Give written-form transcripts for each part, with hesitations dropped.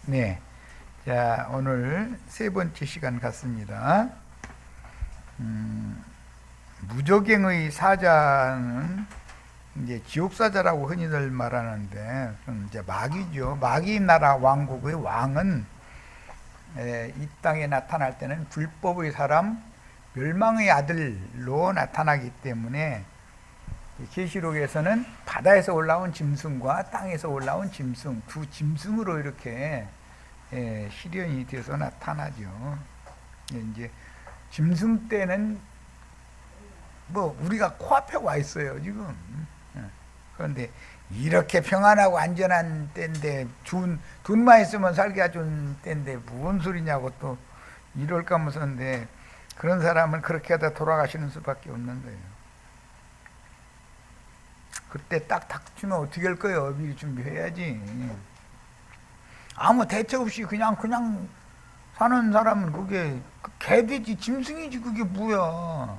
네. 자, 오늘 세 번째 시간 같습니다. 무저갱의 사자는 이제 지옥사자라고 흔히들 말하는데, 이제 마귀죠. 마귀 나라 왕국의 왕은 이 땅에 나타날 때는 불법의 사람, 멸망의 아들로 나타나기 때문에 계시록에서는 바다에서 올라온 짐승과 땅에서 올라온 짐승, 두 짐승으로 이렇게 실현이 돼서 나타나죠. 이제 짐승 때는 뭐 우리가 코앞에 와 있어요 지금. 그런데 이렇게 평안하고 안전한 때인데 돈만 있으면 살기가 좋은 때인데 무슨 소리냐고 또 이럴까 하면서인데, 그런 사람은 그렇게 하다 돌아가시는 수밖에 없는 거예요. 그때 딱 닥치면 어떻게 할 거예요? 미리 준비해야지. 아무 대책 없이 그냥 사는 사람은 그게 개돼지 짐승이지, 그게 뭐야.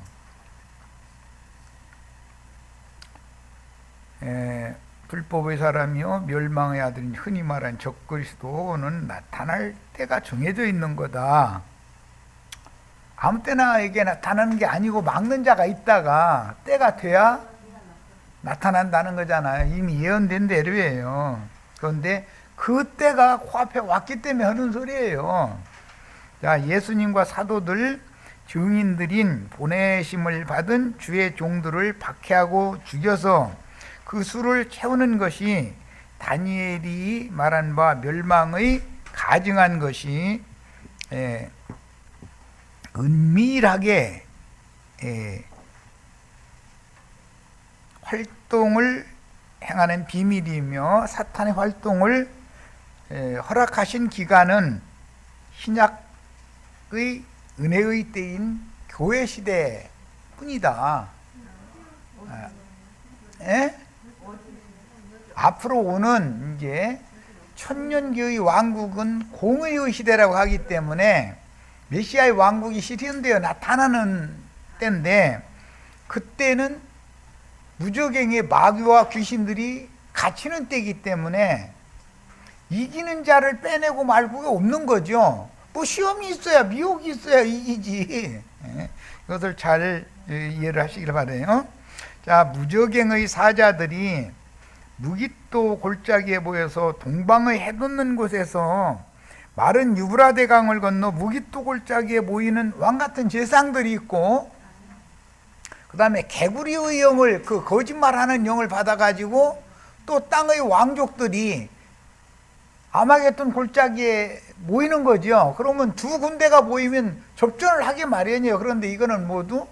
불법의 사람이요 멸망의 아들인 흔히 말하는 적그리스도는 나타날 때가 정해져 있는 거다. 아무 때나 에게 나타나는 게 아니고 막는 자가 있다가 때가 돼야 나타난다는 거잖아요. 이미 예언된 대로예요. 그런데 그 때가 코앞에 왔기 때문에 하는 소리예요. 자, 예수님과 사도들, 증인들인 보내심을 받은 주의 종들을 박해하고 죽여서 그 수를 채우는 것이 다니엘이 말한 바 멸망의 가증한 것이 은밀하게 활동을 행하는 비밀이며, 사탄의 활동을 허락하신 기간은 신약의 은혜의 때인 교회 시대 뿐이다. 앞으로 오는 이제 천년교의 왕국은 공의의 시대라고 하기 때문에 메시아의 왕국이 실현되어 나타나는 때인데, 그때는 무저갱의 마귀와 귀신들이 갇히는 때이기 때문에 이기는 자를 빼내고 말고가 없는 거죠. 뭐 시험이 있어야, 미혹이 있어야 이기지. 이것을 잘 이해를 하시길 바라요. 자, 무저갱의 사자들이 무깃도 골짜기에 모여서 동방의 해돋는 곳에서 마른 유브라데 강을 건너 무깃도 골짜기에 모이는 왕같은 제사장들이 있고, 그 다음에 개구리의 영을, 그 거짓말하는 영을 받아가지고 또 땅의 왕족들이 아마겟돈 골짜기에 모이는 거죠. 그러면 두 군대가 모이면 접전을 하기 마련이에요. 그런데 이거는 모두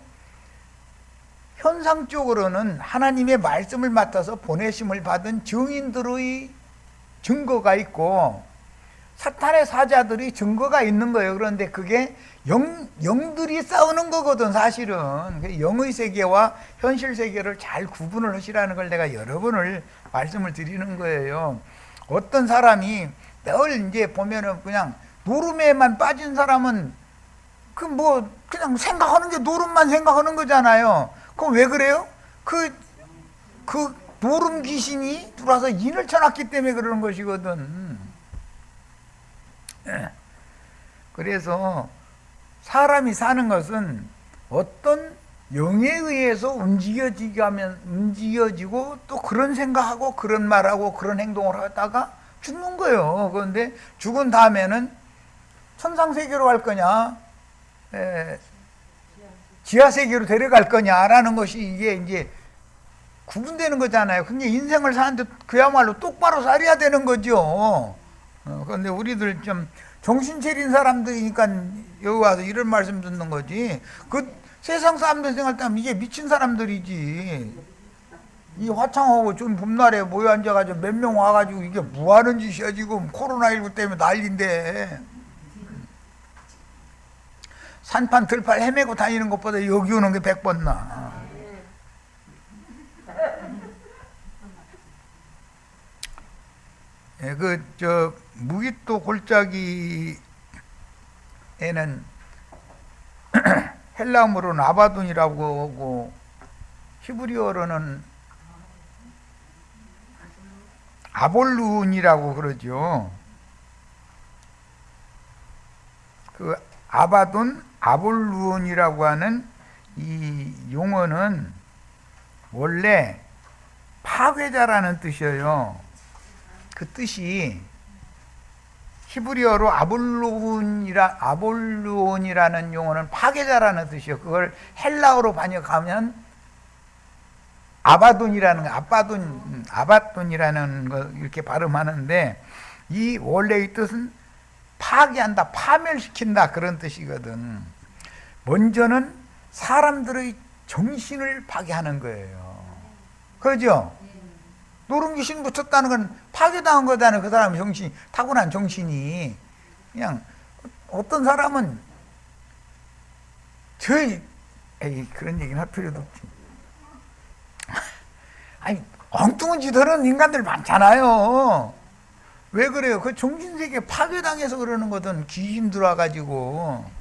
현상적으로는 하나님의 말씀을 맡아서 보내심을 받은 증인들의 증거가 있고, 사탄의 사자들이 증거가 있는 거예요. 그런데 그게 영들이 싸우는 거거든, 사실은. 영의 세계와 현실 세계를 잘 구분을 하시라는 걸 내가 여러 번을 말씀을 드리는 거예요. 어떤 사람이 늘 이제 보면은 그냥 노름에만 빠진 사람은 그냥 생각하는 게 노름만 생각하는 거잖아요. 그럼 왜 그래요? 그 노름 귀신이 들어와서 인을 쳐놨기 때문에 그러는 것이거든. 그래서 사람이 사는 것은 어떤 영에 의해서 움직여지고 또 그런 생각하고 그런 말하고 그런 행동을 하다가 죽는 거예요. 그런데 죽은 다음에는 천상세계로 갈 거냐, 지하세계로 데려갈 거냐라는 것이 이게 이제 구분되는 거잖아요. 근데 인생을 사는데 그야말로 똑바로 살아야 되는 거죠. 그런데 우리들 좀 정신 차린 사람들이니까 여기 와서 이런 말씀 듣는 거지. 그 세상 사람들 생각하면 이게 미친 사람들이지. 이 화창하고 좀 봄날에 모여 앉아가지고 몇 명 와가지고 이게 뭐 하는 짓이야 지금. 코로나19 때문에 난리인데. 산판 들판 헤매고 다니는 것보다 여기 오는 게 100번 나. 무깃도 골짜기에는 헬라어로는 아바돈이라고 하고 히브리어로는 아볼룬이라고 그러죠. 그 아바돈, 아볼루온이라고 하는 이 용어는 원래 파괴자라는 뜻이에요. 그 뜻이 히브리어로 아볼루온이라는 용어는 파괴자라는 뜻이에요. 그걸 헬라어로 번역하면 아바돈이라는 거 이렇게 발음하는데, 이 원래의 뜻은 파괴한다, 파멸시킨다, 그런 뜻이거든. 먼저는 사람들의 정신을 파괴하는 거예요. 그죠? 노른 귀신 붙었다는 건 파괴당한 거잖아요. 그 사람 정신이, 타고난 정신이. 그냥 어떤 사람은 그런 얘기는 할 필요도 없지. 아니, 엉뚱한 짓 하는 인간들 많잖아요. 왜 그래요? 그 정신세계 파괴당해서 그러는 거든, 귀신 들어와가지고.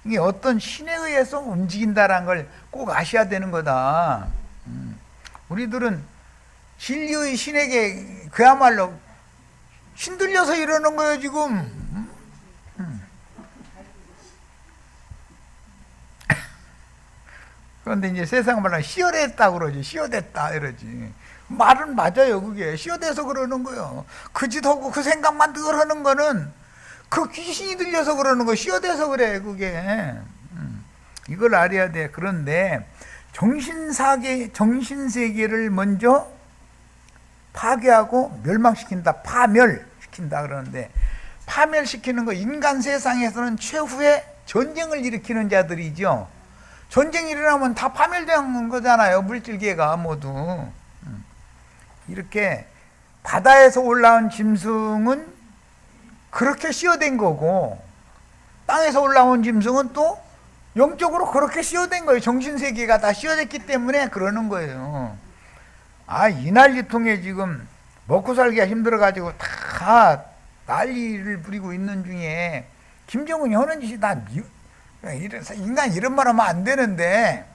이게 어떤 신에 의해서 움직인다라는 걸 꼭 아셔야 되는 거다. 우리들은 진리의 신에게 그야말로 신들려서 이러는 거예요, 지금. 그런데 이제 세상 말로 시어됐다 그러지, 시어됐다 이러지. 말은 맞아요, 그게. 시어돼서 그러는 거예요. 그 짓하고 그 생각만 늘 하는 거는 그 귀신이 들려서 그러는 거, 시어돼서 그래, 그게. 이걸 알아야 돼. 그런데 정신세계를 먼저 파괴하고 멸망시킨다, 파멸시킨다 그러는데, 파멸시키는 거, 인간 세상에서는 최후의 전쟁을 일으키는 자들이죠. 전쟁이 일어나면 다 파멸된 거잖아요, 물질계가 모두. 이렇게 바다에서 올라온 짐승은 그렇게 씌어된 거고, 땅에서 올라온 짐승은 또 영적으로 그렇게 씌어된 거예요. 정신세계가 다 씌어졌기 때문에 그러는 거예요. 이 난리통에 지금 먹고 살기가 힘들어가지고 다 난리를 부리고 있는 중에 김정은이 하는 짓이 다 인간 이런 말 하면 안 되는데,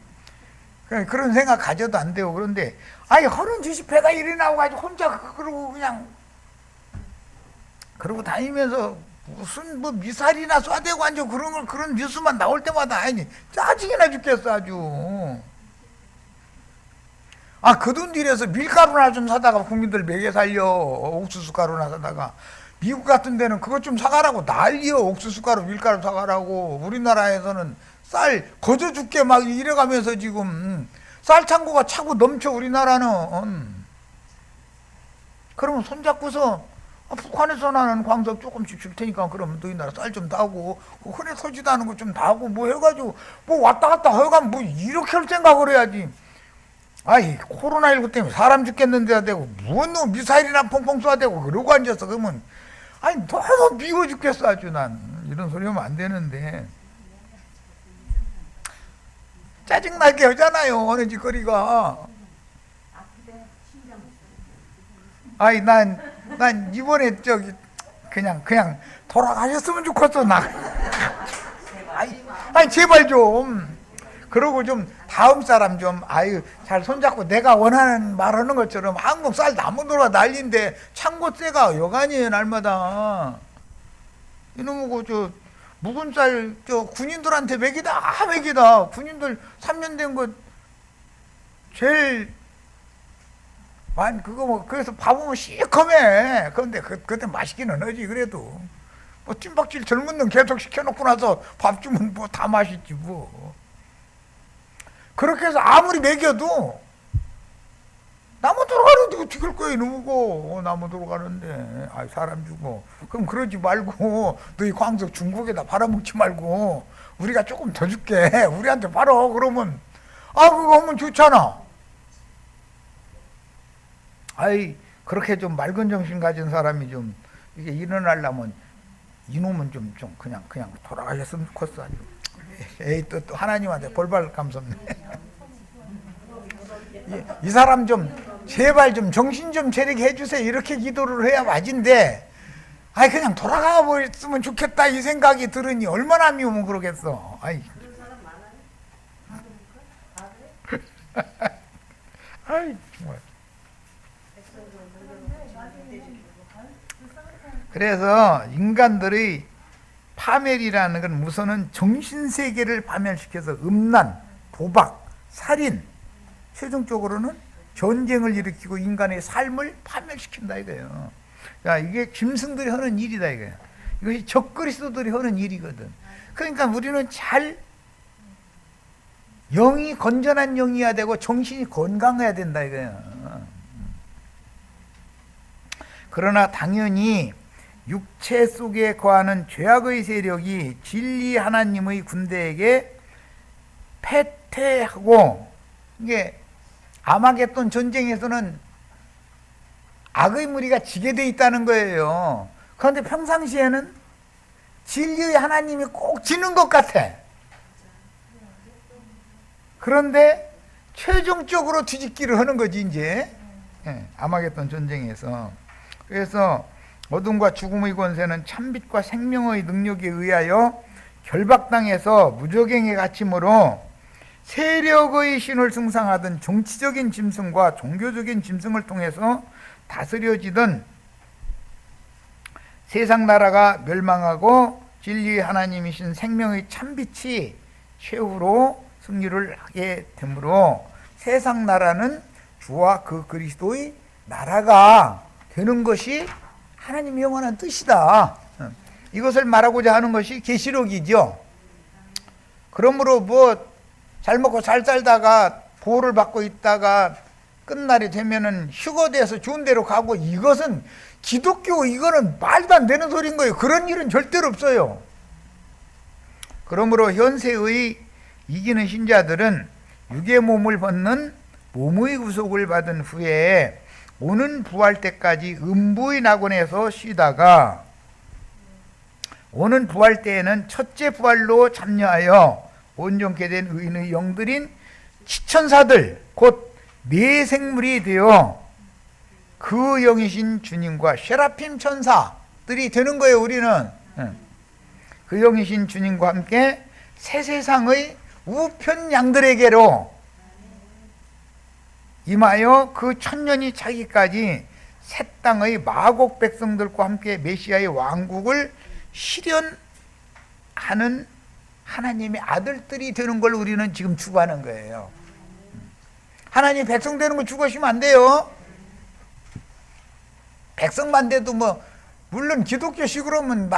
그런 생각 가져도 안 되고. 그런데 하는 짓이 배가 이리 나와가지고 혼자 그러고 그냥 그러고 다니면서 무슨 미사일이나 쏴대고 앉아 그런 뉴스만 나올 때마다 짜증이나 죽겠어 아주. 그 돈 들여서 밀가루나 좀 사다가 국민들 먹여 살려. 옥수수 가루나 사다가. 미국 같은 데는 그것 좀 사가라고 난리여. 옥수수 가루, 밀가루 사가라고. 우리나라에서는 쌀 거저 죽게 막 이래가면서 지금 쌀 창고가 차고 넘쳐, 우리나라는. 그러면 손잡고서 북한에서 나는 광석 조금씩 줄 테니까 그러면 너희 나라 쌀 좀 따고, 흔해 서지도 않은 거 좀 따고 해가지고 왔다 갔다 해가면 이렇게 할 생각을 해야지. 코로나19 때문에 사람 죽겠는데야 되고, 무슨 미사일이나 펑펑 쏴대고 그러고 앉아서 그러면 너무 미워 죽겠어 아주. 난 이런 소리 하면 안 되는데. 짜증나게 하잖아요, 어느 짓거리가. 난 이번에 그냥 돌아가셨으면 좋겠어, 나. 제발 좀. 그러고 좀 다음 사람 좀 잘 손잡고 내가 원하는 말 하는 것처럼. 한국 쌀 나무도라 난리인데 창고세가 여간이에요, 날마다. 이놈하고 묵은 쌀 군인들한테 먹이다. 군인들 3년 된 거 제일 그래서 밥은 시커매. 그런데 그때 맛있기는 하지. 그래도 찐박질 젊은 놈 계속 시켜놓고 나서 밥 주면 다 맛있지 뭐. 그렇게 해서 아무리 먹여도 나무 들어가는데 어떻게 할 거야, 이놈이고. 나무 들어가는데 사람 주고. 그럼 그러지 말고 너희 광석 중국에다 팔아먹지 말고 우리가 조금 더 줄게, 우리한테 팔아. 그러면 그거 하면 좋잖아. 그렇게 좀 맑은 정신 가진 사람이 좀 이게 일어나려면 이놈은 좀 그냥 돌아가셨으면 좋겠어 아주. 또 하나님한테 벌받을 감섭네. 이 사람 좀 제발 좀 정신 좀 차리게 해주세요, 이렇게 기도를 해야 맞인데, 그냥 돌아가 버렸으면 좋겠다 이 생각이 들으니 얼마나 미우면 그러겠어. 정말. 그래서 인간들의 파멸이라는 건 우선은 정신세계를 파멸시켜서 음란, 도박, 살인, 최종적으로는 전쟁을 일으키고 인간의 삶을 파멸시킨다 이거예요. 야, 이게 짐승들이 하는 일이다 이거예요. 이것이 적그리스도들이 하는 일이거든. 그러니까 우리는 잘 영이 건전한 영이어야 되고 정신이 건강해야 된다 이거예요. 그러나 당연히 육체 속에 거하는 죄악의 세력이 진리 하나님의 군대에게 패퇴하고, 이게 아마겟돈 전쟁에서는 악의 무리가 지게 돼 있다는 거예요. 그런데 평상시에는 진리의 하나님이 꼭 지는 것 같아. 그런데 최종적으로 뒤집기를 하는 거지 이제. 아마겟돈 전쟁에서. 그래서 어둠과 죽음의 권세는 참빛과 생명의 능력에 의하여 결박당해서 무적행에 갇힘으로 세력의 신을 승상하던 정치적인 짐승과 종교적인 짐승을 통해서 다스려지던 세상 나라가 멸망하고 진리의 하나님이신 생명의 참빛이 최후로 승리를 하게 되므로 세상 나라는 주와 그 그리스도의 나라가 되는 것이 하나님의 영원한 뜻이다. 이것을 말하고자 하는 것이 계시록이죠. 그러므로 뭐 잘 먹고 잘 살다가 보호를 받고 있다가 끝날이 되면은 휴거돼서 좋은 데로 가고, 이것은 기독교, 이거는 말도 안 되는 소리인 거예요. 그런 일은 절대로 없어요. 그러므로 현세의 이기는 신자들은 육의 몸을 벗는 몸의 구속을 받은 후에 오는 부활 때까지 음부의 낙원에서 쉬다가 오는 부활 때에는 첫째 부활로 참여하여 온전케 된 의인의 영들인 지천사들 곧 내생물이 되어 그 영이신 주님과 세라핌 천사들이 되는 거예요. 우리는 그 영이신 주님과 함께 새 세상의 우편 양들에게로 임하여 그 천년이 차기까지 새 땅의 마곡 백성들과 함께 메시아의 왕국을 실현하는 하나님의 아들들이 되는 걸 우리는 지금 추구하는 거예요. 하나님 백성 되는 거 추구하시면 안 돼요. 백성만 돼도 뭐 물론 기독교식으로는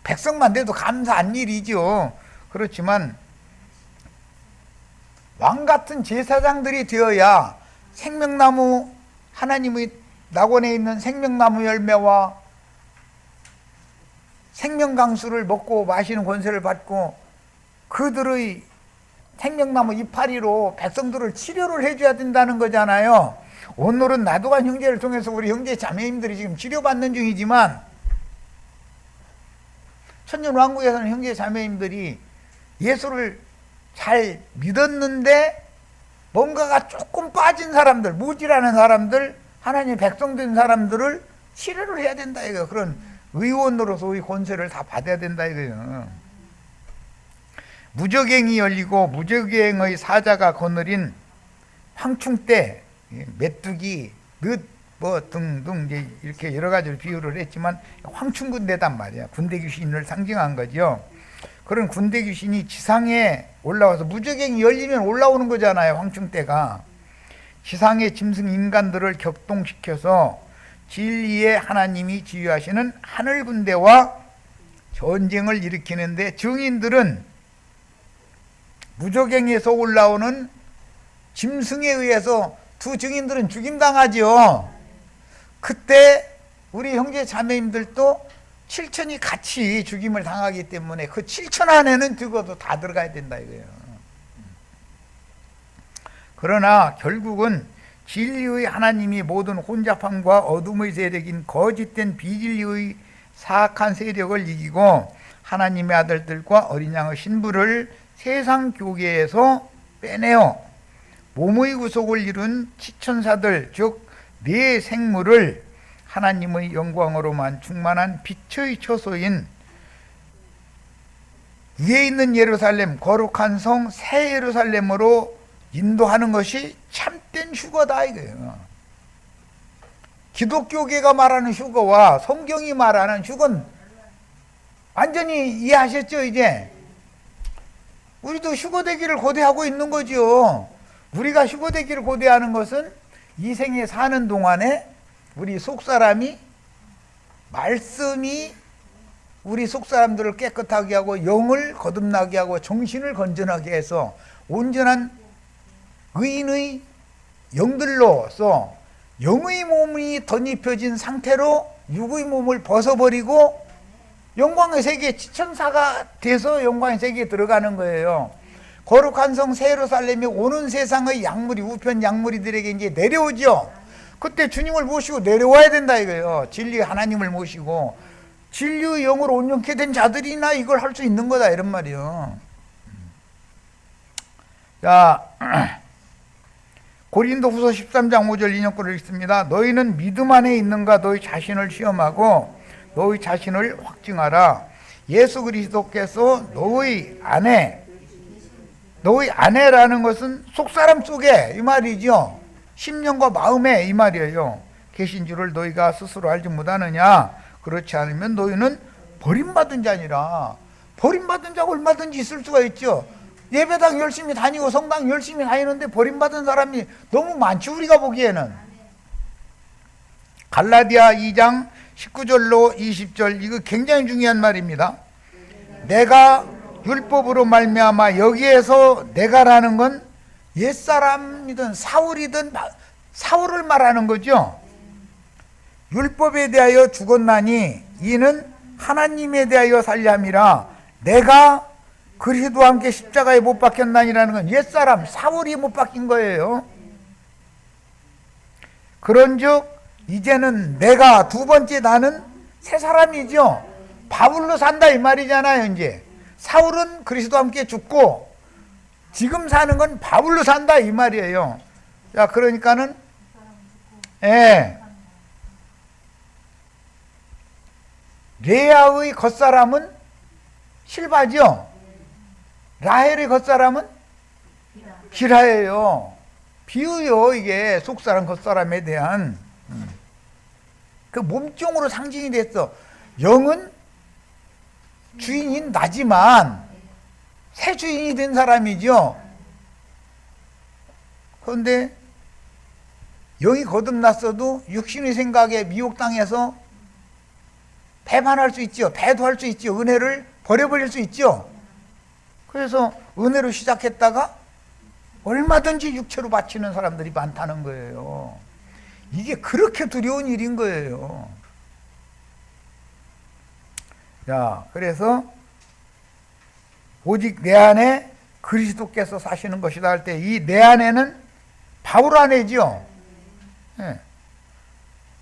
백성만 돼도 감사한 일이죠. 그렇지만 왕같은 제사장들이 되어야 생명나무, 하나님의 낙원에 있는 생명나무 열매와 생명강수를 먹고 마시는 권세를 받고 그들의 생명나무 이파리로 백성들을 치료를 해줘야 된다는 거잖아요. 오늘은 나도간 형제를 통해서 우리 형제 자매님들이 지금 치료받는 중이지만 천년왕국에서는 형제 자매님들이 예수를 잘 믿었는데 뭔가가 조금 빠진 사람들, 무지라는 사람들, 하나님의 백성된 사람들을 치료를 해야 된다 이거. 그런 의원으로서의 권세를 다 받아야 된다 이거예요. 무적행이 열리고 무적행의 사자가 거느린 황충 때 메뚜기, 늑, 뭐 등등 이제 이렇게 여러 가지로 비유를 했지만 황충 군대단 말이야. 군대 귀신을 상징한 거죠. 그런 군대 귀신이 지상에 올라와서 무적행이 열리면 올라오는 거잖아요. 황충 때가 지상의 짐승 인간들을 격동시켜서 진리의 하나님이 지휘하시는 하늘 군대와 전쟁을 일으키는데 증인들은 무적행에서 올라오는 짐승에 의해서 두 증인들은 죽임당하죠. 그때 우리 형제 자매님들도 7천이 같이 죽임을 당하기 때문에 그 7천 안에는 죽어도 다 들어가야 된다 이거예요. 그러나 결국은 진리의 하나님이 모든 혼잡함과 어둠의 세력인 거짓된 비진리의 사악한 세력을 이기고 하나님의 아들들과 어린 양의 신부를 세상 교계에서 빼내어 몸의 구속을 이룬 지천사들 즉 네 생물을 하나님의 영광으로만 충만한 빛의 처소인 위에 있는 예루살렘 거룩한 성 새 예루살렘으로 인도하는 것이 참된 휴거다 이거예요. 기독교계가 말하는 휴거와 성경이 말하는 휴거는 완전히 이해하셨죠 이제? 우리도 휴거되기를 고대하고 있는 거죠. 우리가 휴거되기를 고대하는 것은 이 생에 사는 동안에 우리 속사람이 말씀이 우리 속사람들을 깨끗하게 하고 영을 거듭나게 하고 정신을 건전하게 해서 온전한 의인의 영들로서 영의 몸이 덧입혀진 상태로 육의 몸을 벗어버리고 영광의 세계에 지천사가 돼서 영광의 세계에 들어가는 거예요. 거룩한 성 새 예루살렘이 오는 세상의 약물이 우편 약물이들에게 이제 내려오죠. 그때 주님을 모시고 내려와야 된다 이거예요. 진리의 하나님을 모시고 진리의 영으로 온전케 된 자들이나 이걸 할 수 있는 거다 이런 말이요. 자, 고린도후서 13장 5절 인용구를 읽습니다. 너희는 믿음 안에 있는가 너희 자신을 시험하고 너희 자신을 확증하라. 예수 그리스도께서 너희 안에라는 것은 속사람 속에 이 말이죠. 심령과 마음에 이 말이에요. 계신 줄을 너희가 스스로 알지 못하느냐. 그렇지 않으면 너희는 버림받은 자니라. 버림받은 자가 얼마든지 있을 수가 있죠. 예배당 열심히 다니고 성당 열심히 다니는데 버림받은 사람이 너무 많지 우리가 보기에는. 갈라디아 2장 19절로 20절 이거 굉장히 중요한 말입니다. 내가 율법으로 말미암아 여기에서 내가라는 건 옛사람이든 사울이든 사울을 말하는 거죠. 율법에 대하여 죽었나니 이는 하나님에 대하여 살리함이라. 내가 그리스도와 함께 십자가에 못 박혔나니라는 건 옛사람 사울이 못 박힌 거예요. 그런즉 이제는 내가 두 번째 나는 새 사람이죠. 바울로 산다 이 말이잖아요. 이제 사울은 그리스도와 함께 죽고 지금 사는 건 바울로 산다 이 말이에요. 자, 그러니까는 레아의 겉사람은 실바죠. 라헬의 겉사람은 비라예요. 비유요. 이게 속사람 겉사람에 대한 그 몸종으로 상징이 됐어. 영은 주인인 나지만 새 주인이 된 사람이죠. 그런데 영이 거듭났어도 육신의 생각에 미혹당해서 배반할 수 있죠. 배도할 수 있죠. 은혜를 버려버릴 수 있죠. 그래서 은혜로 시작했다가 얼마든지 육체로 바치는 사람들이 많다는 거예요. 이게 그렇게 두려운 일인 거예요. 자, 그래서 오직 내 안에 그리스도께서 사시는 것이다 할 때 이 내 안에는 바울 안에죠.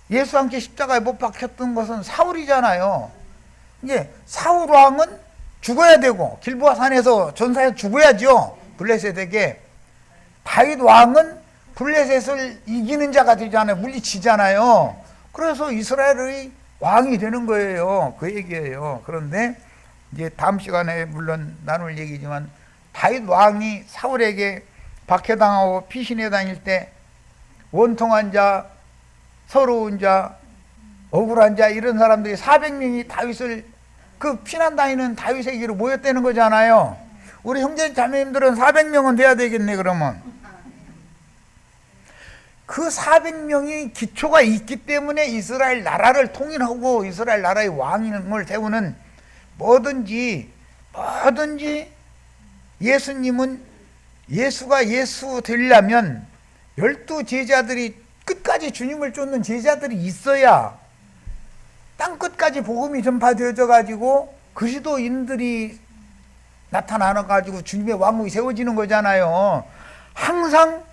예수와 함께 십자가에 못 박혔던 것은 사울이잖아요. 이제 사울 왕은 죽어야 되고 길보아 산에서 전사해 죽어야죠. 블레셋에게. 다윗 왕은 블레셋을 이기는 자가 되잖아요. 물리치잖아요. 그래서 이스라엘의 왕이 되는 거예요. 그 얘기예요. 그런데 이제 다음 시간에 물론 나눌 얘기지만 다윗 왕이 사울에게 박해당하고 피신해 다닐 때 원통한 자, 서러운 자, 억울한 자 이런 사람들이 400명이 다윗을 그 피난 다니는 다윗에게로 모였다는 거잖아요. 우리 형제 자매님들은 400명은 돼야 되겠네. 그러면 그 400명이 기초가 있기 때문에 이스라엘 나라를 통일하고 이스라엘 나라의 왕을 세우는 뭐든지 예수님은 예수가 예수 되려면 12제자들이 끝까지 주님을 쫓는 제자들이 있어야 땅끝까지 복음이 전파되어져 가지고 그리스도인들이 나타나는 가지고 주님의 왕국이 세워지는 거잖아요. 항상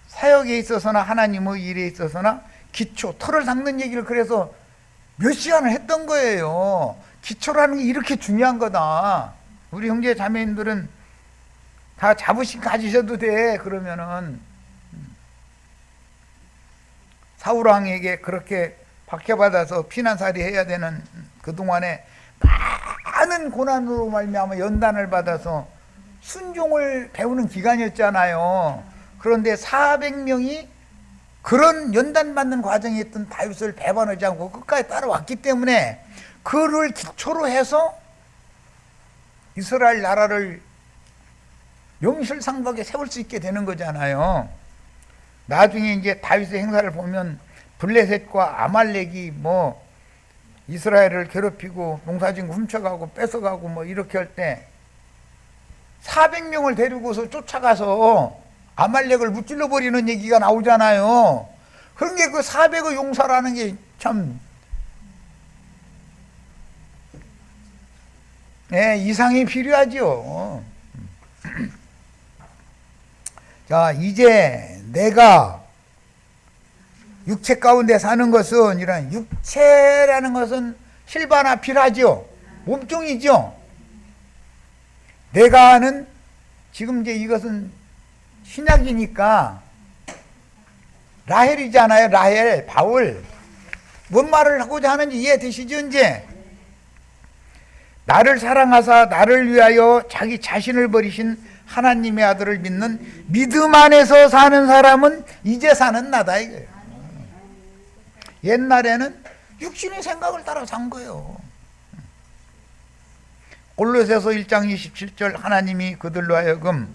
사역에 있어서나 하나님의 일에 있어서나 기초, 틀을 닦는 얘기를 그래서 몇 시간을 했던 거예요. 기초라는 게 이렇게 중요한 거다. 우리 형제 자매님들은 다 자부심 가지셔도 돼. 그러면은 사울왕에게 그렇게 박해받아서 피난살이 해야 되는 그동안에 많은 고난으로 말미암아 연단을 받아서 순종을 배우는 기간이었잖아요. 그런데 400명이 그런 연단받는 과정에 있던 다윗을 배반하지 않고 끝까지 따라왔기 때문에 그를 기초로 해서 이스라엘 나라를 명실상부하게 세울 수 있게 되는 거잖아요. 나중에 이제 다윗의 행사를 보면 블레셋과 아말렉이 뭐 이스라엘을 괴롭히고 농사진 거 훔쳐가고 뺏어가고 뭐 이렇게 할 때 400명을 데리고서 쫓아가서 아말렉을 무찔러 버리는 얘기가 나오잖아요. 그러니까 그 400의 용사라는 게 참 이상이 필요하죠. 자, 이제 내가 육체 가운데 사는 것은, 이런 육체라는 것은 실바나 필하죠. 몸종이죠. 내가는 지금 이제 이것은 신약이니까 라헬이잖아요. 라헬, 바울. 뭔 말을 하고자 하는지 이해되시죠? 이제 나를 사랑하사 나를 위하여 자기 자신을 버리신 하나님의 아들을 믿는 믿음 안에서 사는 사람은 이제 사는 나다 이거예요. 옛날에는 육신의 생각을 따라 산 거예요. 골로새서 1장 27절 하나님이 그들로 하여금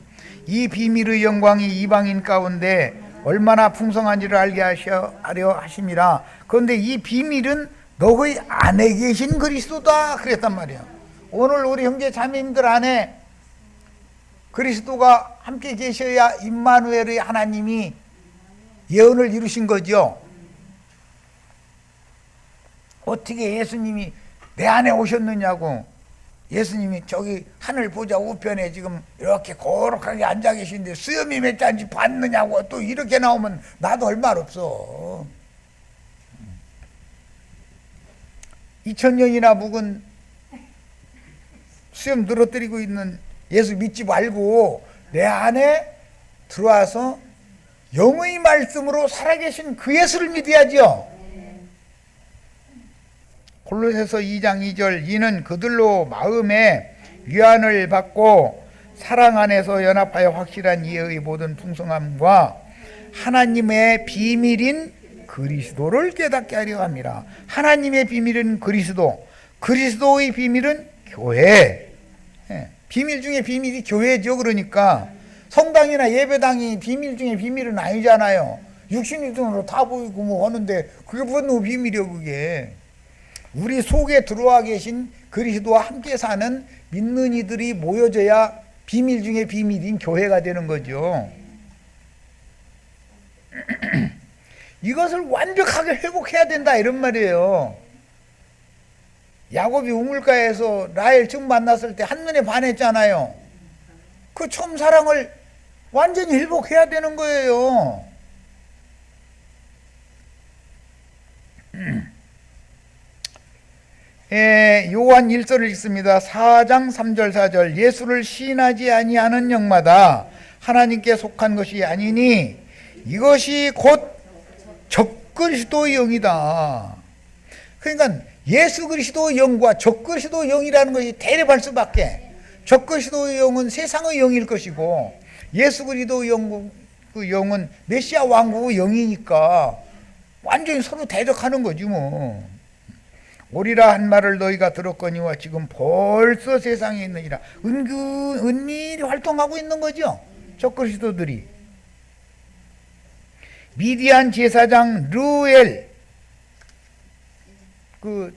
이 비밀의 영광이 이방인 가운데 얼마나 풍성한지를 알게 하려 하심이라. 그런데 이 비밀은 너희 안에 계신 그리스도다 그랬단 말이에요. 오늘 우리 형제 자매님들 안에 그리스도가 함께 계셔야 임마누엘의 하나님이 예언을 이루신 거죠. 어떻게 예수님이 내 안에 오셨느냐고. 예수님이 저기 하늘 보좌 우편에 지금 이렇게 거룩하게 앉아 계신데 수염이 몇 잔지 봤느냐고 또 이렇게 나오면 나도 할 말 없어. 2000년이나 묵은 수염 늘어뜨리고 있는 예수 믿지 말고 내 안에 들어와서 영의 말씀으로 살아계신 그 예수를 믿어야죠. 골로새서 2장 2절 이는 그들로 마음에 위안을 받고 사랑 안에서 연합하여 확실한 이해의 모든 풍성함과 하나님의 비밀인 그리스도를 깨닫게 하려 함이라. 하나님의 비밀은 그리스도, 그리스도의 비밀은 교회. 비밀 중에 비밀이 교회죠. 그러니까 성당이나 예배당이 비밀 중에 비밀은 아니잖아요. 육신의 눈으로 다 보이고 뭐 하는데 그게 무슨 비밀이요 그게. 우리 속에 들어와 계신 그리스도와 함께 사는 믿는 이들이 모여져야 비밀 중에 비밀인 교회가 되는 거죠. 이것을 완벽하게 회복해야 된다 이런 말이에요. 야곱이 우물가에서 라헬 처음 만났을 때 한눈에 반했잖아요. 그 처음 사랑을 완전히 회복해야 되는 거예요. 요한 1서를 읽습니다. 4장 3절 4절 예수를 시인하지 아니하는 영마다 하나님께 속한 것이 아니니 이것이 곧 적그리스도의 영이다. 그러니까 예수 그리스도의 영과 적그리스도의 영이라는 것이 대립할 수밖에. 적그리스도의 영은 세상의 영일 것이고 예수 그리스도의 영, 그 영은 메시아 왕국의 영이니까 완전히 서로 대적하는 거지 뭐. 오리라 한 말을 너희가 들었거니와 지금 벌써 세상에 있느니라. 은밀히 활동하고 있는 거죠. 적그리스도들이. 미디안 제사장 르엘 그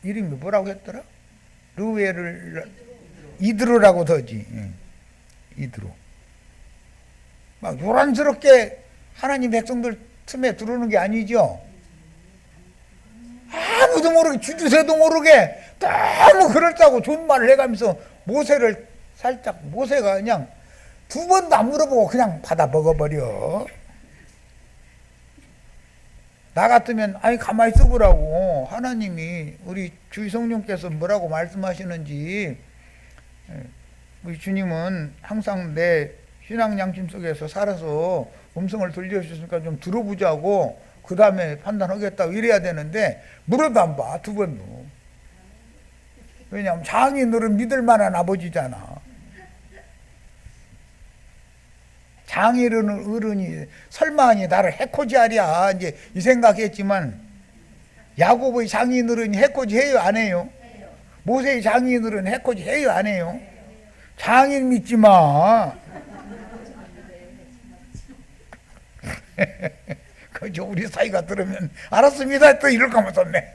이름이 뭐라고 했더라? 르엘을 이드로라고 더지. 이드로. 막 요란스럽게 하나님 백성들 틈에 들어오는 게 아니죠. 아무도 모르게 주주새도 모르게 너무 그럴다고 좋은 말을 해가면서 모세를 살짝 모세가 그냥 두 번도 안 물어보고 그냥 받아 먹어버려. 나 같으면 아니 가만히 있어보라고. 하나님이 우리 주의 성령께서 뭐라고 말씀하시는지. 우리 주님은 항상 내 신앙 양심 속에서 살아서 음성을 들려주셨으니까 좀 들어보자고 그 다음에 판단하겠다고 이래야 되는데 물어도 안 봐. 두 번도. 왜냐하면 장인어른 믿을 만한 아버지잖아. 장인어른이 설마 나를 해코지하랴 이제 이 생각했지만 야곱의 장인어른이 해코지 해요, 안 해요? 모세의 장인어른 해코지 해요, 안 해요? 장인 믿지 마. 그저 우리 사이가 들으면 알았습니다 또 이럴 거면 좋네.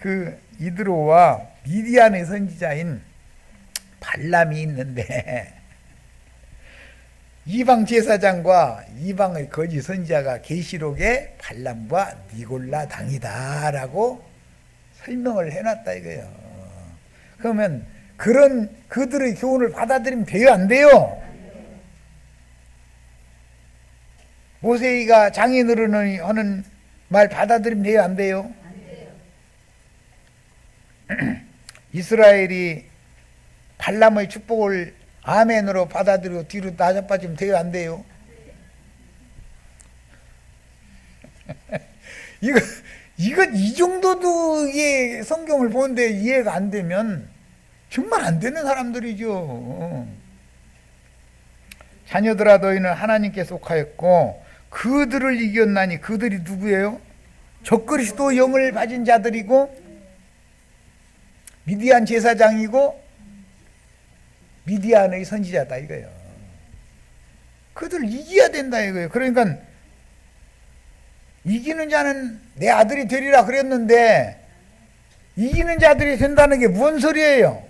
그 이드로와 미디안의 선지자인 발람이 있는데 이방 제사장과 이방의 거짓 선지자가 계시록에 발람과 니골라 당이다라고 설명을 해놨다 이거예요. 그러면 그런 그들의 교훈을 받아들이면 돼요, 안 돼요? 모세이가 장인어른이 하는 말 받아들이면 돼요, 안 돼요? 이스라엘이 발람의 축복을 아멘으로 받아들이고 뒤로 나자빠지면 돼요, 안 돼요? 이 정도도 이게 성경을 보는데 이해가 안 되면 정말 안 되는 사람들이죠. 자녀들아 너희는 하나님께 속하였고 그들을 이겼나니 그들이 누구예요? 적그리스도 영을 가진 자들이고 미디안 제사장이고 미디안의 선지자다 이거예요. 그들 이겨야 된다 이거예요. 그러니까 이기는 자는 내 아들이 되리라 그랬는데 이기는 자들이 된다는 게 무슨 소리예요?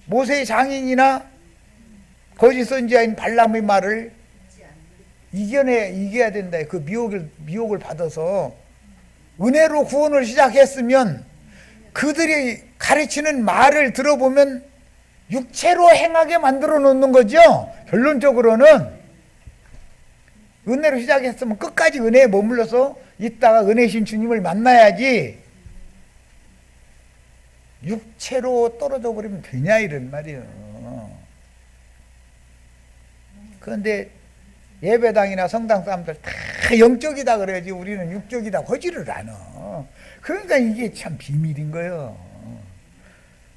모세의 장인이나 거짓 선지자인 발람의 말을 이겨야 된다. 그 미혹을 받아서 은혜로 구원을 시작했으면 그들이 가르치는 말을 들어보면 육체로 행하게 만들어 놓는 거죠. 결론적으로는 은혜로 시작했으면 끝까지 은혜에 머물러서 있다가 은혜신 주님을 만나야지 육체로 떨어져 버리면 되냐 이런 말이에요. 그런데 예배당이나 성당 사람들 다 영적이다 그래야지 우리는 육적이다 하지를 않아. 그러니까 이게 참 비밀인 거예요.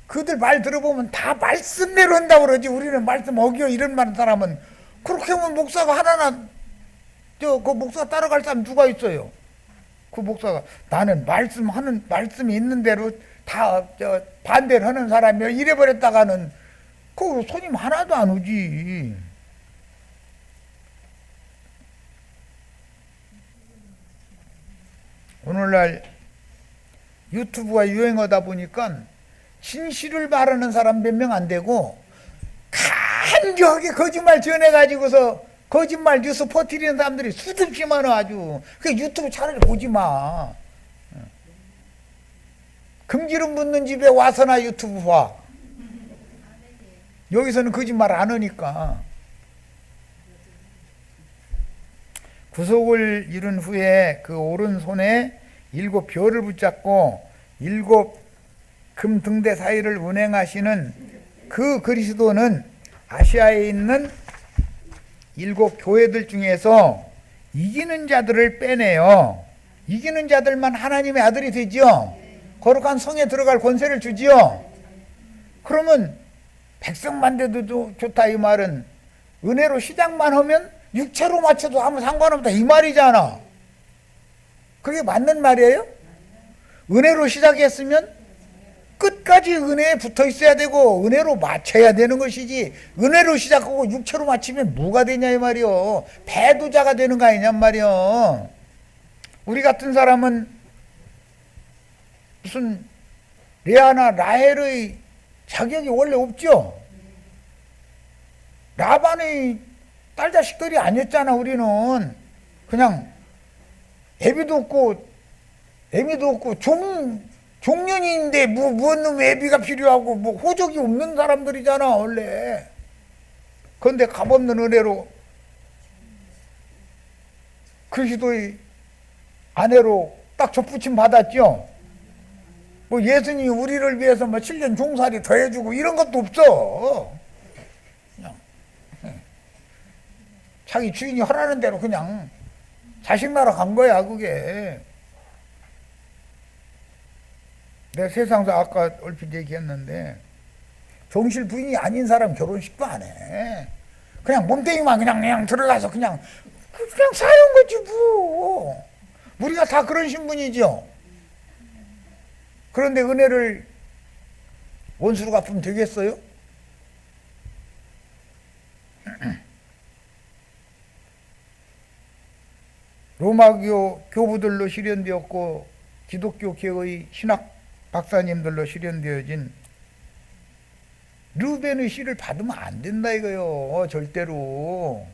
그들 말 들어보면 다 말씀대로 한다고 그러지 우리는 말씀 어겨 이런 말 하는 사람은 그렇게 하면 목사가 하나나 그 목사 따라갈 사람 누가 있어요? 그 목사가 나는 말씀이 있는 대로 다 반대를 하는 사람이야 이래버렸다가는 그 손님 하나도 안 오지. 오늘날 유튜브가 유행하다 보니까 진실을 말하는 사람 몇 명 안 되고 간격하게 거짓말 전해가지고서 거짓말 뉴스 퍼뜨리는 사람들이 수없이 많아 아주. 그 유튜브 차라리 보지 마. 금기름 묻는 집에 와서나 유튜브 봐. 여기서는 거짓말 안 하니까. 구속을 이룬 후에 그 오른손에 7 별을 붙잡고 7 금등대 사이를 운행하시는 그 그리스도는 아시아에 있는 7 교회들 중에서 이기는 자들을 빼내요. 이기는 자들만 하나님의 아들이 되죠. 거룩한 성에 들어갈 권세를 주지요. 그러면 백성만 돼도 좋다 이 말은 은혜로 시작만 하면 육체로 맞춰도 아무 상관없다 이 말이잖아. 그게 맞는 말이에요? 은혜로 시작했으면 끝까지 은혜에 붙어 있어야 되고 은혜로 맞춰야 되는 것이지 은혜로 시작하고 육체로 맞추면 뭐가 되냐 이 말이요. 배도자가 되는 거 아니냐 말이요. 우리 같은 사람은 무슨 레아나 라헬의 자격이 원래 없죠. 라반의 딸 자식들이 아니었잖아. 우리는 그냥 애비도 없고 애미도 없고 종년인데 무슨 놈 애비가 필요하고 뭐 호적이 없는 사람들이잖아 원래. 그런데 값없는 은혜로 그리스도의 아내로 딱 접붙임 받았죠. 뭐 예수님이 우리를 위해서 뭐 7년 종살이 더 해주고 이런 것도 없어. 그냥 자기 주인이 허라는 대로 그냥 자식 낳으러 간 거야 그게. 내가 세상에서 아까 얼핏 얘기했는데 정실 부인이 아닌 사람 결혼식도 안 해. 그냥 몸뚱이만 그냥 들어가서 그냥 그냥 사는 거지 뭐. 우리가 다 그런 신분이죠. 그런데 은혜를 원수로 갚으면 되겠어요? 로마교 교부들로 실현되었고 기독교계의 신학 박사님들로 실현되어진 르벤의 시를 받으면 안 된다 이거요. 절대로.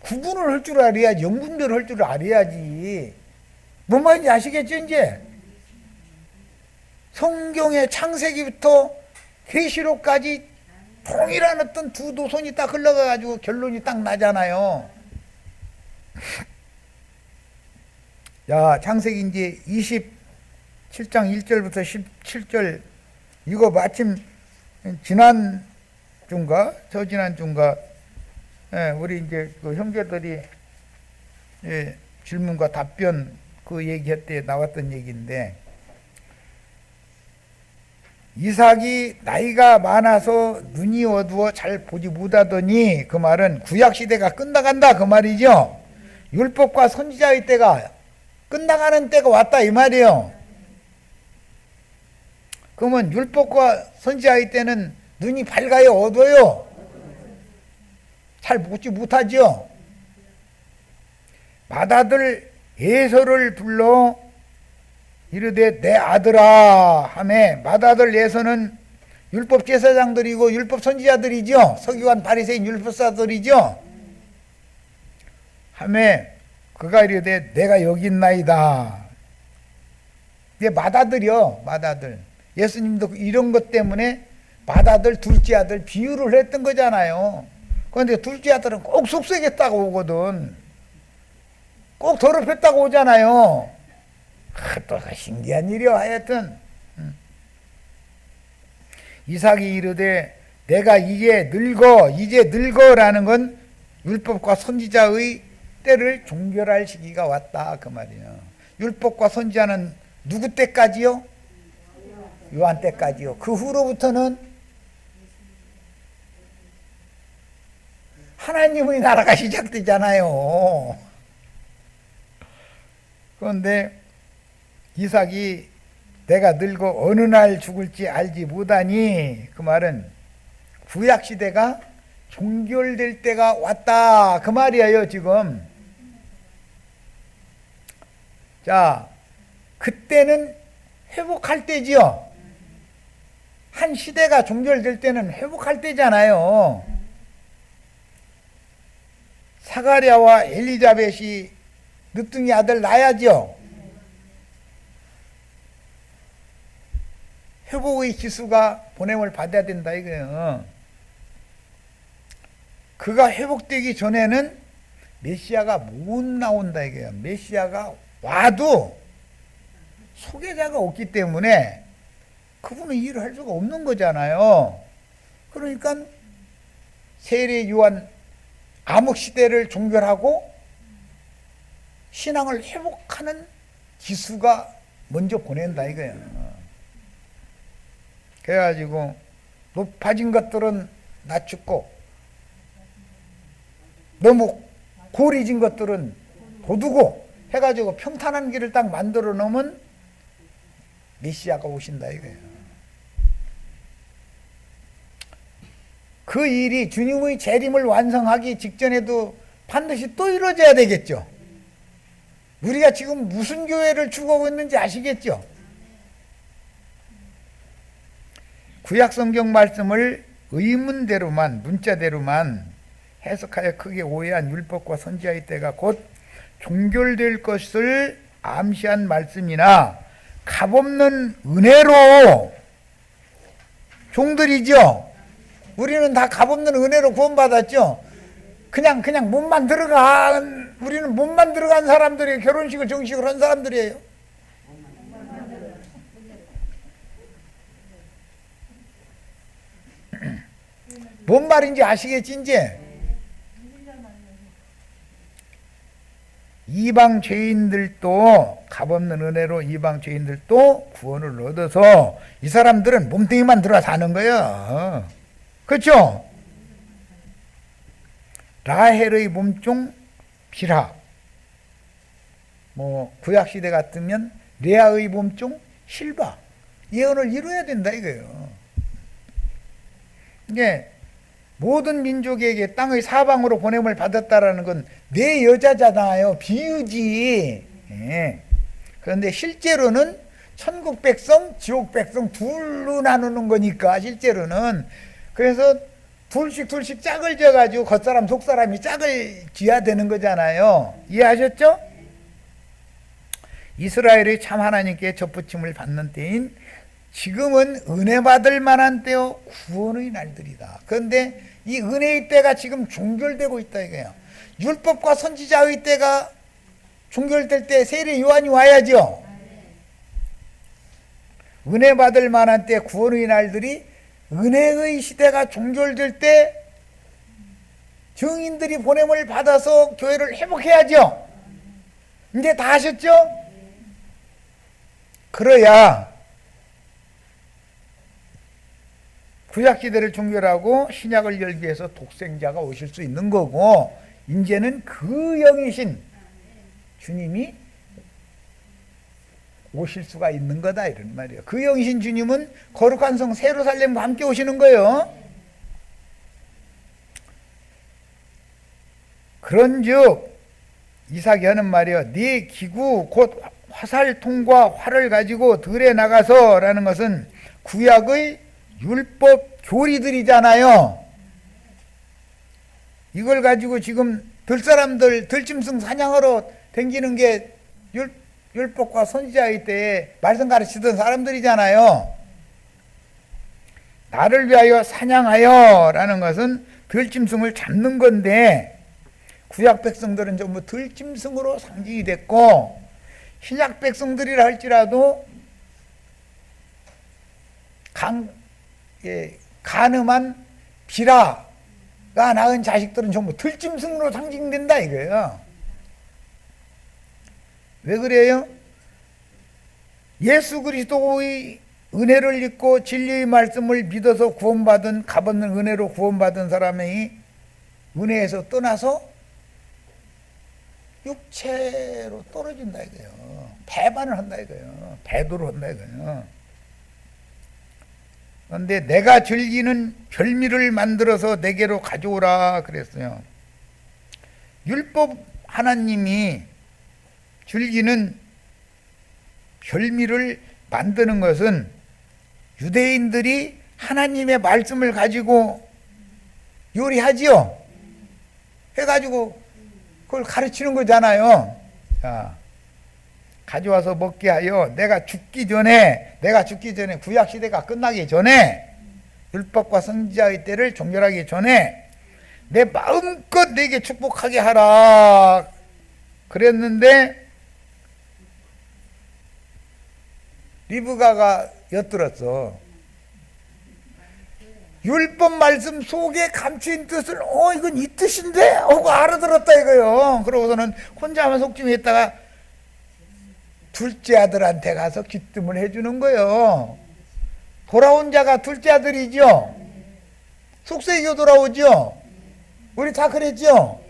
구분을 할 줄 알아야지. 영분별을 할 줄 알아야지. 뭔 말인지 아시겠죠 이제? 성경의 창세기부터 계시록까지 동일한 어떤 두 도선이 딱 흘러가가지고 결론이 딱 나잖아요. 야, 창세기 이제 27장 1절부터 17절 이거 마침 지난 주인가 저지난 주인가 우리 이제 그 형제들이 질문과 답변 그 얘기할 때 나왔던 얘기인데, 이삭이 나이가 많아서 눈이 어두워 잘 보지 못하더니 그 말은 구약시대가 끝나간다 그 말이죠. 율법과 선지자의 때가 끝나가는 때가 왔다 이 말이에요. 그러면 율법과 선지자의 때는 눈이 밝아요 어두워요? 잘 보지 못하죠. 맏아들 예서를 불러 이르되 내 아들아 하매, 맏아들 예서는 율법 제사장들이고 율법 선지자들이죠. 서기관 바리새인 율법사들이죠. 하매 그가 이르되 내가 여기 있나이다. 이게 맏아들이요. 맏아들. 예수님도 이런 것 때문에 맏아들 둘째 아들 비유를 했던 거잖아요. 그런데 둘째 아들은 꼭 속썩였다고 오거든. 꼭 더럽혔다고 오잖아요. 또 신기한 일이요. 하여튼 이삭이 이르되 내가 이제 늙어라는 건 율법과 선지자의 때를 종결할 시기가 왔다 그 말이에요. 율법과 선지자는 누구 때까지요? 요한 때까지요. 그 후로부터는 하나님의 나라가 시작되잖아요. 그런데 이삭이 내가 늙어 어느 날 죽을지 알지 못하니 그 말은 구약시대가 종결될 때가 왔다 그 말이에요 지금. 자, 그때는 회복할 때지요. 한 시대가 종결될 때는 회복할 때잖아요. 사가랴와 엘리자벳이 늦둥이 아들 낳아야죠. 회복의 기수가 보냄을 받아야 된다 이거예요. 그가 회복되기 전에는 메시아가 못 나온다 이거예요. 메시아가 와도 소개자가 없기 때문에 그분은 일을 할 수가 없는 거잖아요. 그러니까 세례 요한 암흑 시대를 종결하고 신앙을 회복하는 기수가 먼저 보낸다 이거예요. 그래가지고 높아진 것들은 낮추고 너무 고리진 것들은 도두고 해가지고 평탄한 길을 딱 만들어 놓으면 메시아가 오신다 이거예요. 그 일이 주님의 재림을 완성하기 직전에도 반드시 또 이루어져야 되겠죠. 우리가 지금 무슨 교회를 추구하고 있는지 아시겠죠? 구약 성경 말씀을 의문대로만 문자대로만 해석하여 크게 오해한 율법과 선지자의 때가 곧 종결될 것을 암시한 말씀이나 값없는 은혜로 종들이죠. 우리는 다 값없는 은혜로 구원받았죠. 그냥 몸만 들어간, 우리는 몸만 들어간 사람들이 결혼식을 정식을 한 사람들이에요. 뭔 말인지 아시겠지 이제? 이방 죄인들도 값없는 은혜로 이방 죄인들도 구원을 얻어서 이 사람들은 몸뚱이만 들어 사는 거예요. 그렇죠? 라헬의 몸종 빌하, 구약시대 같으면 레아의 몸종 실바, 예언을 이루어야 된다 이거예요. 이게 모든 민족에게 땅의 사방으로 보냄을 받았다라는 건 내 여자잖아요. 비유지. 예. 그런데 실제로는 천국 백성, 지옥 백성 둘로 나누는 거니까 실제로는. 그래서 둘씩 짝을 져가지고 겉사람 속사람이 짝을 지어야 되는 거잖아요. 이해하셨죠? 이스라엘이 참 하나님께 접붙임을 받는 때인 지금은 은혜 받을 만한 때요 구원의 날들이다. 그런데 이 은혜의 때가 지금 종결되고 있다 이거예요. 율법과 선지자의 때가 종결될 때 세례 요한이 와야죠. 은혜 받을 만한 때 구원의 날들이 은혜의 시대가 종결될 때 증인들이 보냄을 받아서 교회를 회복해야죠. 이제 다 하셨죠? 그래야 구약시대를 종결하고 신약을 열기 위해서 독생자가 오실 수 있는 거고, 이제는 그 영이신 주님이 오실 수가 있는 거다 이런 말이에요. 그 영이신 주님은 거룩한 성 예루살렘과 함께 오시는 거예요. 그런즉 이삭이 하는 말이요, 네 기구 곧 화살통과 활을 가지고 들에 나가서 라는 것은 구약의 율법 교리들이잖아요. 이걸 가지고 지금 들사람들 들짐승 사냥하러 댕기는 게 율법과 선지자의 때에 말씀 가르치던 사람들이잖아요. 나를 위하여 사냥하여 라는 것은 들짐승을 잡는 건데, 구약 백성들은 전부 들짐승으로 상징이 됐고, 신약 백성들이라 할지라도 가늠한 비라가 낳은 자식들은 전부 들짐승으로 상징된다 이거예요. 왜 그래요? 예수 그리스도의 은혜를 믿고 진리의 말씀을 믿어서 구원받은, 값없는 은혜로 구원받은 사람이 은혜에서 떠나서 육체로 떨어진다 이거예요. 배반을 한다 이거예요. 배도를 한다 이거예요. 그런데 내가 즐기는 별미를 만들어서 내게로 가져오라 그랬어요. 율법 하나님이 즐기는 별미를 만드는 것은 유대인들이 하나님의 말씀을 가지고 요리하지요. 해가지고 그걸 가르치는 거잖아요. 자, 가져와서 먹게 하여 내가 죽기 전에 구약시대가 끝나기 전에, 율법과 선지자의 때를 종결하기 전에 내 마음껏 내게 축복하게 하라 그랬는데, 리브가가 엿들었어. 율법 말씀 속에 감추인 뜻을 이건 이 뜻인데 하고 알아들었다 이거요. 그러고서는 혼자만 속죄했다가 둘째 아들한테 가서 귀뜸을 해주는 거예요. 돌아온 자가 둘째 아들이죠. 속세교 돌아오죠. 우리 다 그랬죠.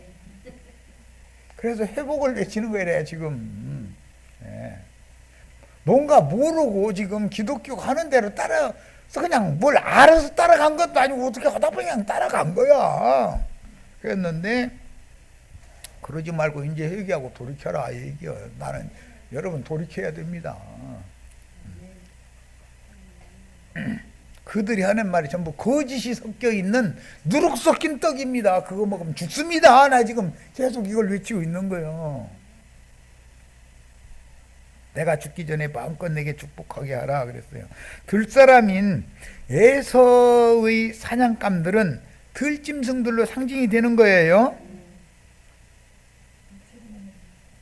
그래서 회복을 외치는 거예요 지금. 네. 뭔가 모르고 지금 기독교 하는 대로 따라서 그냥 뭘 알아서 따라간 것도 아니고 어떻게 하다 보니 그냥 따라간 거야. 그랬는데 그러지 말고 이제 회개하고 돌이켜라 얘기요. 나는 여러분 돌이켜야 됩니다. 그들이 하는 말이 전부 거짓이 섞여 있는 누룩 섞인 떡입니다. 그거 먹으면 죽습니다. 나 지금 계속 이걸 외치고 있는 거예요. 내가 죽기 전에 마음껏 내게 축복하게 하라 그랬어요. 들사람인 에서의 사냥감들은 들짐승들로 상징이 되는 거예요.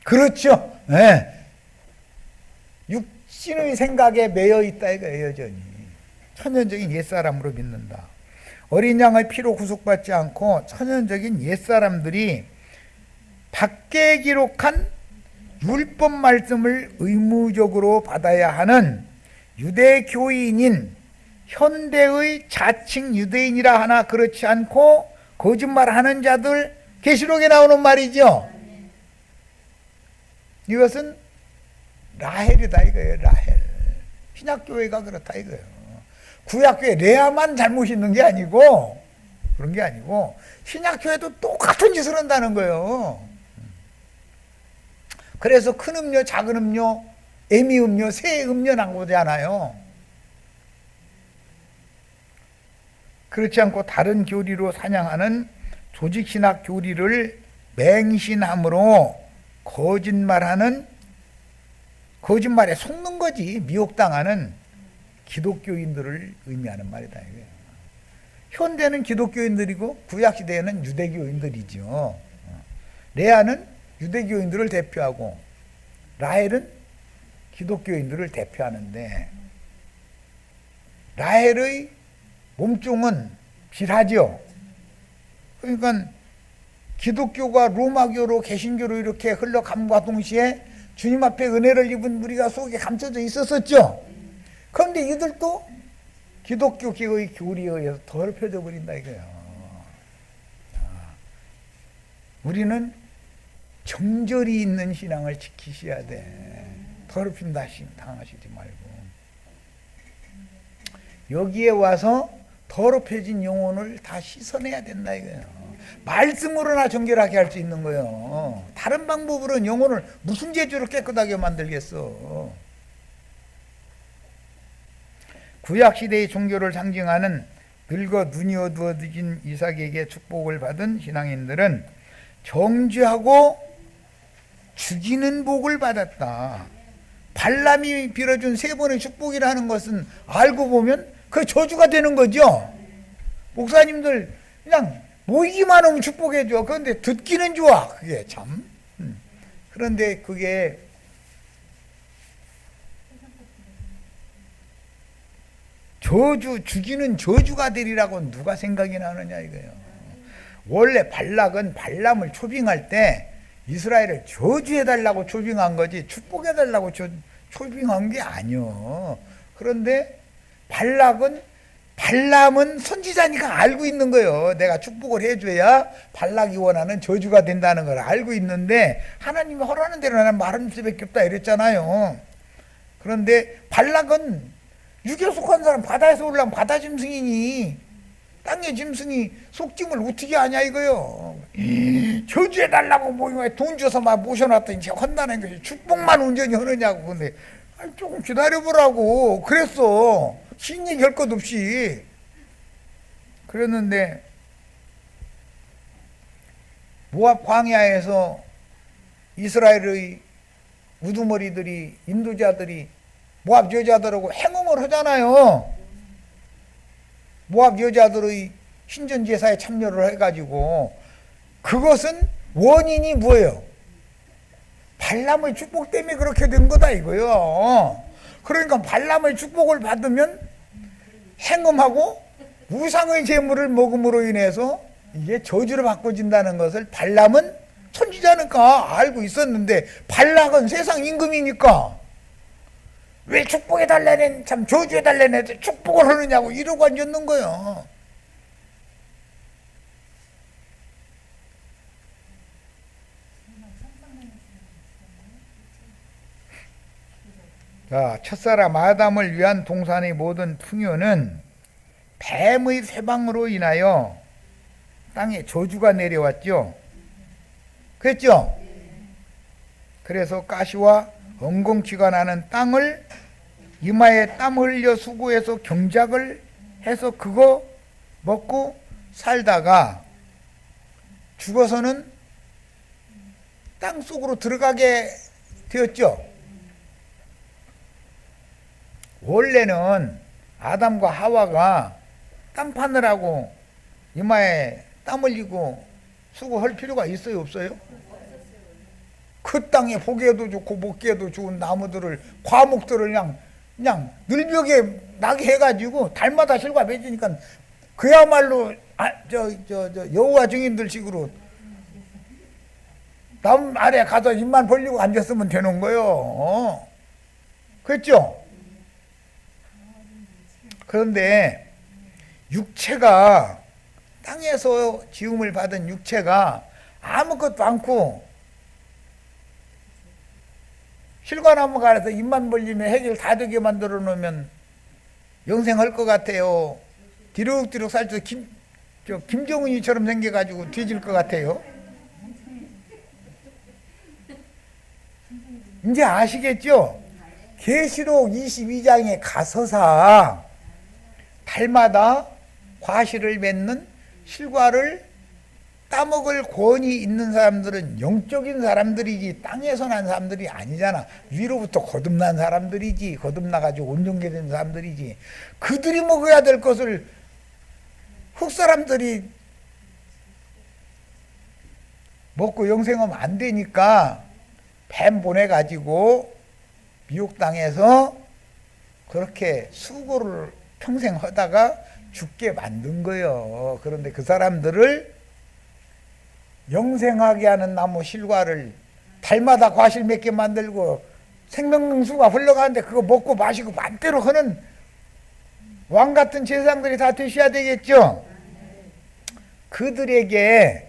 그렇죠. 네. 육신의 생각에 매여 있다 이거예요. 여전히 천연적인 옛사람으로 믿는다. 어린 양의 피로 구속받지 않고 천연적인 옛사람들이 밖에 기록한 율법 말씀을 의무적으로 받아야 하는 유대교인인 현대의 자칭 유대인이라 하나 그렇지 않고 거짓말하는 자들, 계시록에 나오는 말이죠. 이것은 라헬이다 이거예요. 라헬. 신약교회가 그렇다 이거예요. 구약교회 레아만 잘못 있는 게 아니고 그런 게 아니고 신약교회도 똑같은 짓을 한다는 거예요. 그래서 큰 음료, 작은 음료, 애미 음료, 새 음료 나오잖아요. 그렇지 않고 다른 교리로 사냥하는 조직신학 교리를 맹신함으로 거짓말에 속는 거지. 미혹당하는 기독교인들을 의미하는 말이다 이거예요. 현대는 기독교인들이고 구약시대에는 유대교인들이죠. 레아는 유대교인들을 대표하고 라헬은 기독교인들을 대표하는데 라헬의 몸종은 비하죠. 그러니까 기독교가 로마교로 개신교로 이렇게 흘러감과 동시에 주님 앞에 은혜를 입은 무리가 속에 감춰져 있었었죠. 그런데 이들도 기독교계의 교리에 의해서 더럽혀져 버린다 이거예요. 우리는 정절이 있는 신앙을 지키셔야 돼. 더럽힌다 당하시지 말고. 여기에 와서 더럽혀진 영혼을 다 씻어내야 된다 이거예요. 말씀으로나 정결하게 할 수 있는 거예요. 다른 방법으로는 영혼을 무슨 재주로 깨끗하게 만들겠어. 구약시대의 종교를 상징하는 늙어 눈이 어두워진 이삭에게 축복을 받은 신앙인들은 정죄하고 죽이는 복을 받았다. 발람이 빌어준 3번의 축복이라는 것은 알고 보면 그 저주가 되는 거죠. 목사님들 그냥 모이기만 하면 축복해줘. 그런데 듣기는 좋아. 그게 참. 그런데 그게 죽이는 저주가 되리라고 누가 생각이 나느냐 이거예요. 원래 발락은 발람을 초빙할 때 이스라엘을 저주해달라고 초빙한 거지 축복해달라고 초빙한 게 아니요. 그런데 발람은 선지자니까 알고 있는 거예요. 내가 축복을 해줘야 발락이 원하는 저주가 된다는 걸 알고 있는데 하나님이 허락하는 대로 나는 말할 수밖에 없다 이랬잖아요. 그런데 발락은 육에 속한 사람 바다에서 올라온 바다 짐승이니 땅의 짐승이 속짐을 어떻게 하냐 이거요. 저주해달라고 돈 줘서 막 모셔놨더니 이제 헌다는 것이 축복만 온전히 하느냐고. 근데 조금 기다려보라고 그랬어. 신 얘기할 것 없이 그랬는데 모압 광야에서 이스라엘의 우두머리들이 인도자들이 모압 여자들하고 행음을 하잖아요. 모압 여자들의 신전제사에 참여를 해가지고 그것은 원인이 뭐예요? 발람의 축복 때문에 그렇게 된 거다 이거요. 그러니까 발람의 축복을 받으면 행음하고 우상의 제물을 먹음으로 인해서 이게 저주로 바꿔진다는 것을 발람은 선지자니까 알고 있었는데 발락은 세상 임금이니까 왜 축복해달라는 참 저주해달라는 애들 축복을 하느냐고 이러고 앉았는 거예요. 자, 첫사람 아담을 위한 동산의 모든 풍요는 뱀의 쇠방으로 인하여 땅에 저주가 내려왔죠. 그랬죠? 그래서 가시와 엉겅퀴가 나는 땅을 이마에 땀 흘려 수고해서 경작을 해서 그거 먹고 살다가 죽어서는 땅 속으로 들어가게 되었죠. 원래는 아담과 하와가 땅 파느라고 이마에 땀 흘리고 수고할 필요가 있어요, 없어요? 그 땅에 보기에도 좋고 먹기에도 좋은 나무들을 과목들을 그냥 늘벽에 나게 해가지고 달마다 실과 맺으니까 그야말로 여호와 증인들 식으로 나무 아래 가서 입만 벌리고 앉았으면 되는 거예요. 그랬죠? 그런데 육체가 땅에서 지음을 받은 육체가 아무것도 않고 실과나무가 알아서 입만 벌리면 해결 다 되게 만들어 놓으면 영생할 것 같아요. 뒤룩뒤룩 살쪄 김정은이처럼 생겨가지고 뒤질 것 같아요. 이제 아시겠죠? 계시록 22장에 가서사 달마다 과실을 맺는 실과를 따먹을 권위 있는 사람들은 영적인 사람들이지 땅에서 난 사람들이 아니잖아. 위로부터 거듭난 사람들이지. 거듭나가지고 온전게 된 사람들이지. 그들이 먹어야 될 것을 흑사람들이 먹고 영생하면 안 되니까 뱀 보내가지고 미혹당해서 그렇게 수고를 평생 하다가 죽게 만든 거예요. 그런데 그 사람들을 영생하게 하는 나무 실과를 달마다 과실 몇 개 만들고 생명수가 흘러가는데 그거 먹고 마시고 맘대로 하는 왕 같은 제사장들이 다 되셔야 되겠죠. 그들에게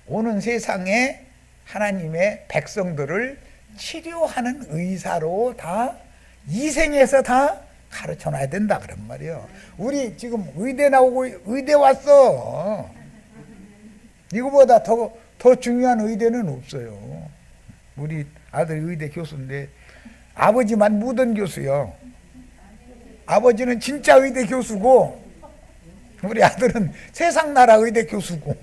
오는 세상에 하나님의 백성들을 치료하는 의사로 다 이생해서 다 가르쳐 놔야 된다 그런 말이에요. 우리 지금 의대 나오고 의대 왔어. 이거보다 더 중요한 의대는 없어요. 우리 아들이 의대 교수인데 아버지만 묻은 교수요. 아버지는 진짜 의대 교수고 우리 아들은 세상 나라 의대 교수고.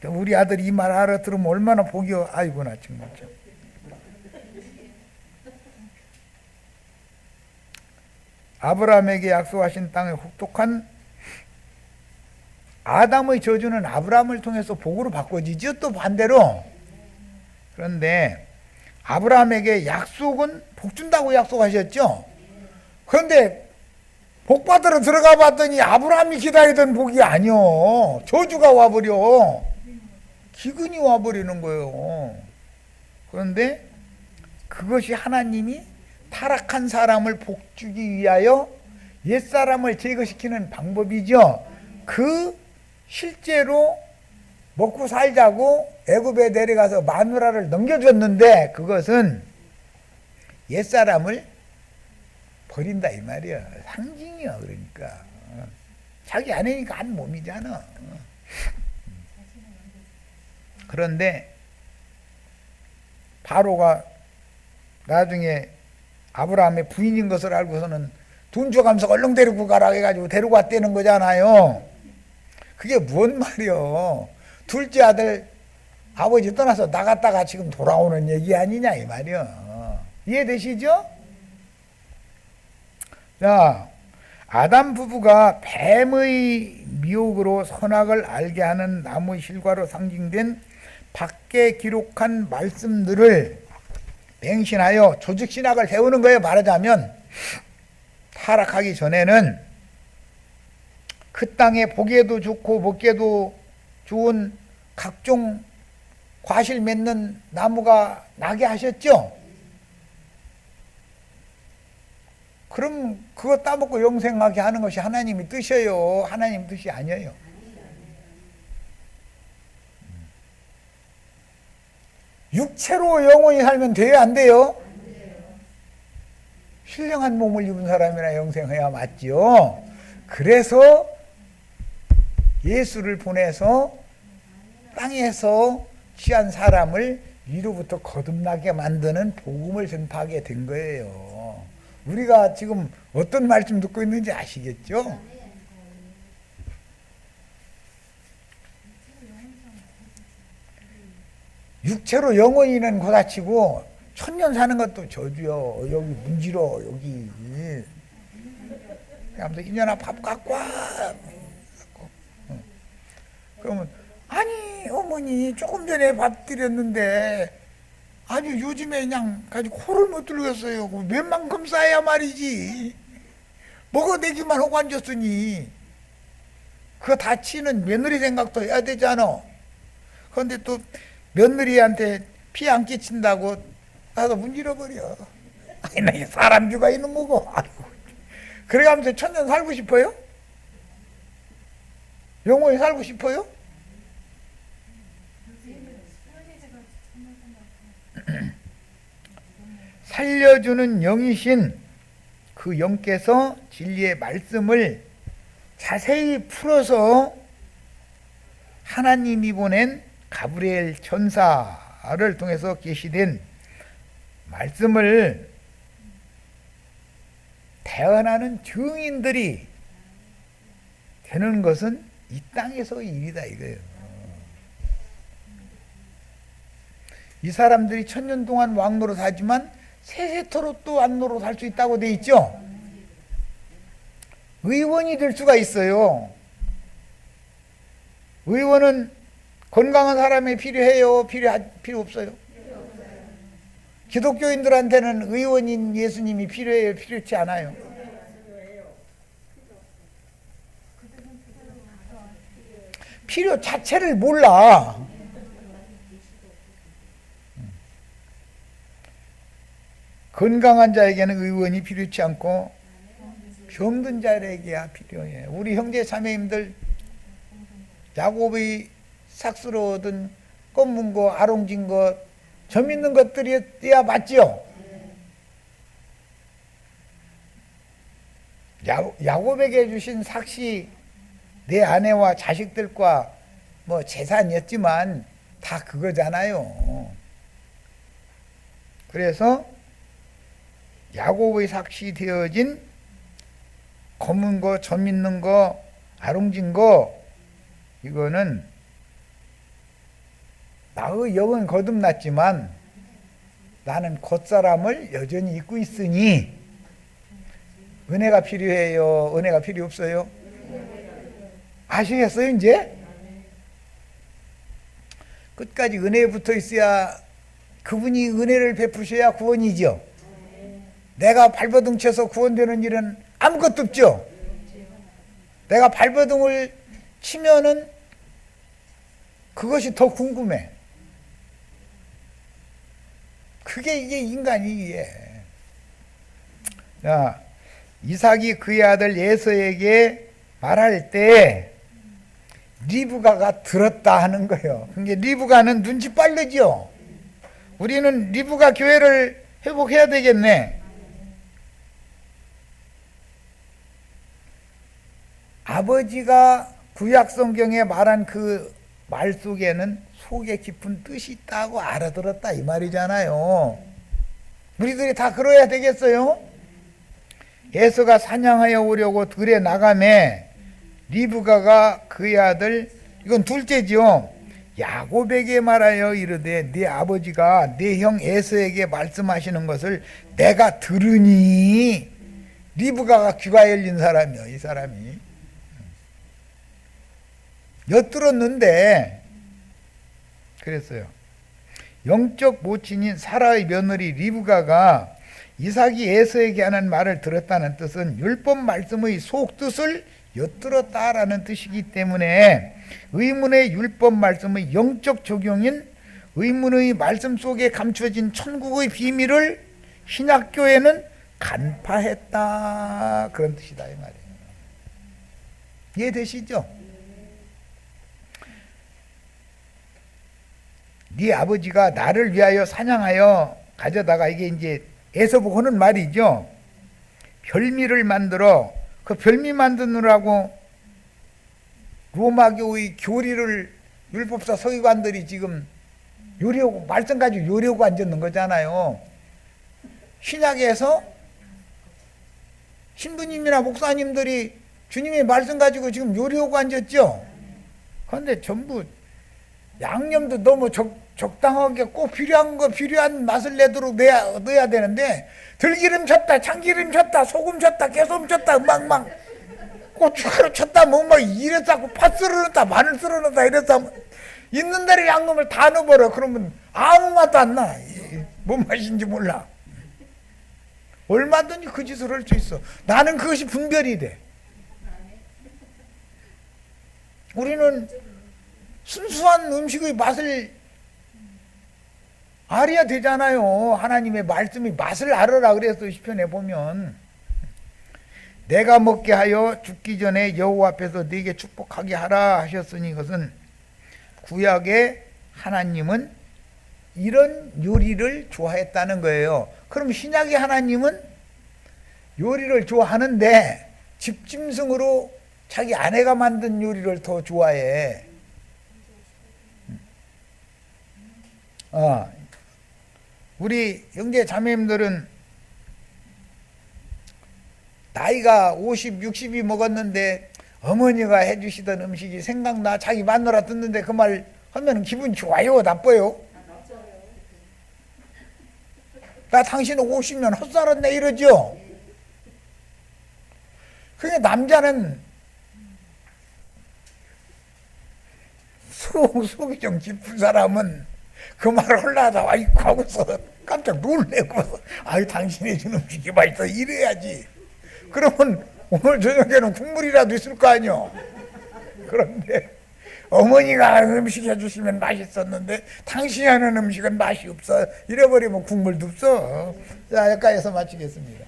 우리 아들이 이 말 알아들으면 얼마나 복이 아이고 나 정말 참. 아브라함에게 약속하신 땅에 혹독한 아담의 저주는 아브라함을 통해서 복으로 바꿔지죠. 또 반대로. 그런데 아브라함에게 약속은 복 준다고 약속하셨죠. 그런데 복 받으러 들어가 봤더니 아브라함이 기다리던 복이 아니요. 저주가 와버려. 기근이 와버리는 거예요. 그런데 그것이 하나님이 타락한 사람을 복주기 위하여 옛사람을 제거시키는 방법이죠. 그 실제로 먹고 살자고 애굽에 내려가서 마누라를 넘겨줬는데 그것은 옛사람을 버린다 이 말이야. 상징이야. 그러니까 자기 아내니까 한 몸이잖아. 그런데 바로가 나중에 아브라함의 부인인 것을 알고서는 돈 줘가면서 얼른 데리고 가라 해가지고 데리고 왔다는 거잖아요. 그게 뭔 말이요. 둘째 아들 아버지 떠나서 나갔다가 지금 돌아오는 얘기 아니냐 이 말이요. 이해되시죠? 자, 아담 부부가 뱀의 미혹으로 선악을 알게 하는 나무 실과로 상징된 밖에 기록한 말씀들을 맹신하여 조직신학을 배우는 거예요. 말하자면 타락하기 전에는 그 땅에 보기에도 좋고 먹기에도 좋은 각종 과실 맺는 나무가 나게 하셨죠. 그럼 그거 따먹고 영생하게 하는 것이 하나님의 뜻이에요. 하나님 뜻이 아니에요. 육체로 영원히 살면 돼요? 안 돼요? 신령한 몸을 입은 사람이나 영생해야 맞죠. 그래서 예수를 보내서 땅에서 취한 사람을 위로부터 거듭나게 만드는 복음을 전파하게 된 거예요. 우리가 지금 어떤 말씀 듣고 있는지 아시겠죠? 육체로 영원히는 고다치고 천년 사는 것도 저주요. 여기 문지러 여기. 그러면서 이년아 밥 갖고 와. 그러면 아니 어머니 조금 전에 밥 드렸는데 아주 요즘에 그냥 가지고 코를 못 들겠어요. 웬만큼 싸야 말이지. 먹어내기만 하고 앉았으니 그거 다치는 며느리 생각도 해야 되잖아. 그런데 또 며느리한테 피 안 끼친다고 나도 문질러버려. 아니 나 사람 죽어 있는 거고. 아이고. 그래가면서 천년 살고 싶어요? 영원히 살고 싶어요? 살려주는 영이신 그 영께서 진리의 말씀을 자세히 풀어서 하나님이 보낸 가브리엘 천사를 통해서 계시된 말씀을 대언하는 증인들이 되는 것은 이 땅에서 일이다 이거예요. 이 사람들이 1000년 동안 왕노릇 하지만 세세토록 또 왕노릇 할 수 있다고 돼 있죠. 의원이 될 수가 있어요. 의원은 건강한 사람이 필요해요? 필요 없어요? 기독교인들한테는 의원인 예수님이 필요해요? 필요치 않아요? 필요 자체를 몰라. 건강한 자에게는 의원이 필요치 않고 병든 자에게야 필요해. 우리 형제 자매님들 야곱의 삭스로 얻은 검은 거, 아롱진 거, 점 있는 것들이야 맞지요? 야곱에게 주신 삭시 내 아내와 자식들과 뭐 재산이었지만 다 그거잖아요. 그래서 야곱의 삭시 되어진 검은 거, 점 있는 거, 아롱진 거, 이거는 나의 영은 거듭났지만 나는 겉사람을 여전히 입고 있으니 은혜가 필요해요? 은혜가 필요 없어요? 아시겠어요 이제? 끝까지 은혜에 붙어 있어야 그분이 은혜를 베푸셔야 구원이죠. 내가 발버둥 쳐서 구원되는 일은 아무것도 없죠. 내가 발버둥을 치면은 그것이 더 궁금해. 그게 이게 인간이기에. 자, 이삭이 그의 아들 에서에게 말할 때 리브가가 들었다 하는 거예요. 그러니까 리브가는 눈치 빠르죠. 우리는 리브가 교회를 회복해야 되겠네. 아버지가 구약 성경에 말한 그 말 속에는 속에 깊은 뜻이 있다고 알아들었다 이 말이잖아요. 우리들이 다 그러야 되겠어요? 에서가 사냥하여 오려고 들에 나가매 리브가가 그의 아들, 이건 둘째죠, 야곱에게 말하여 이르되 네 아버지가 네 형 에서에게 말씀하시는 것을 내가 들으니. 리브가가 귀가 열린 사람이요, 이 사람이. 엿들었는데 그랬어요. 영적 모친인 사라의 며느리 리브가가 이삭이 에서에게 하는 말을 들었다는 뜻은 율법 말씀의 속뜻을 엿들었다라는 뜻이기 때문에 의문의 율법 말씀의 영적 적용인 의문의 말씀 속에 감춰진 천국의 비밀을 신약교회는 간파했다, 그런 뜻이다 이 말이에요. 이해되시죠? 네 아버지가 나를 위하여 사냥하여 가져다가, 이게 이제 에서보고 하는 말이죠. 별미를 만들어, 그 별미 만드느라고 로마교의 교리를 율법사 서기관들이 지금 요리하고 말씀 가지고 요리하고 앉았는 거잖아요. 신약에서 신부님이나 목사님들이 주님의 말씀 가지고 지금 요리하고 앉았죠. 그런데 전부 양념도 너무 적당하게 꼭 필요한 맛을 내도록 넣어야 되는데 들기름 쳤다, 참기름 쳤다, 소금 쳤다, 깨소금 쳤다, 막 고춧가루 쳤다, 뭐 이랬다고 팥 썰어 넣었다, 마늘 썰어 넣었다, 이랬다. 있는 대로 양념을 다 넣어버려. 그러면 아무 맛도 안 나. 뭔 맛인지 몰라. 얼마든지 그 짓을 할 수 있어. 나는 그것이 분별이 돼. 우리는 순수한 음식의 맛을 알아야 되잖아요. 하나님의 말씀이 맛을 알아라 그래서 시편에 보면 내가 먹게 하여 죽기 전에 여호와 앞에서 네게 축복하게 하라 하셨으니, 그것은 구약의 하나님은 이런 요리를 좋아했다는 거예요. 그럼 신약의 하나님은 요리를 좋아하는데 집짐승으로 자기 아내가 만든 요리를 더 좋아해. 우리 형제 자매님들은 나이가 50, 60이 먹었는데 어머니가 해주시던 음식이 생각나. 자기 마누라 듣는데 그 말 하면 기분 좋아요, 나빠요? 나 당신 50년 헛살았네 이러죠. 그게 남자는 속이 좀 깊은 사람은 그 말을 하려다 아이고 하고서 깜짝 놀래고 아유 당신이 준 음식이 맛있어 이래야지. 그러면 오늘 저녁에는 국물이라도 있을 거 아니요. 그런데 어머니가 하는 음식 해주시면 맛있었는데 당신이 하는 음식은 맛이 없어 이래버리면 국물도 없어. 자, 여기까지서 마치겠습니다.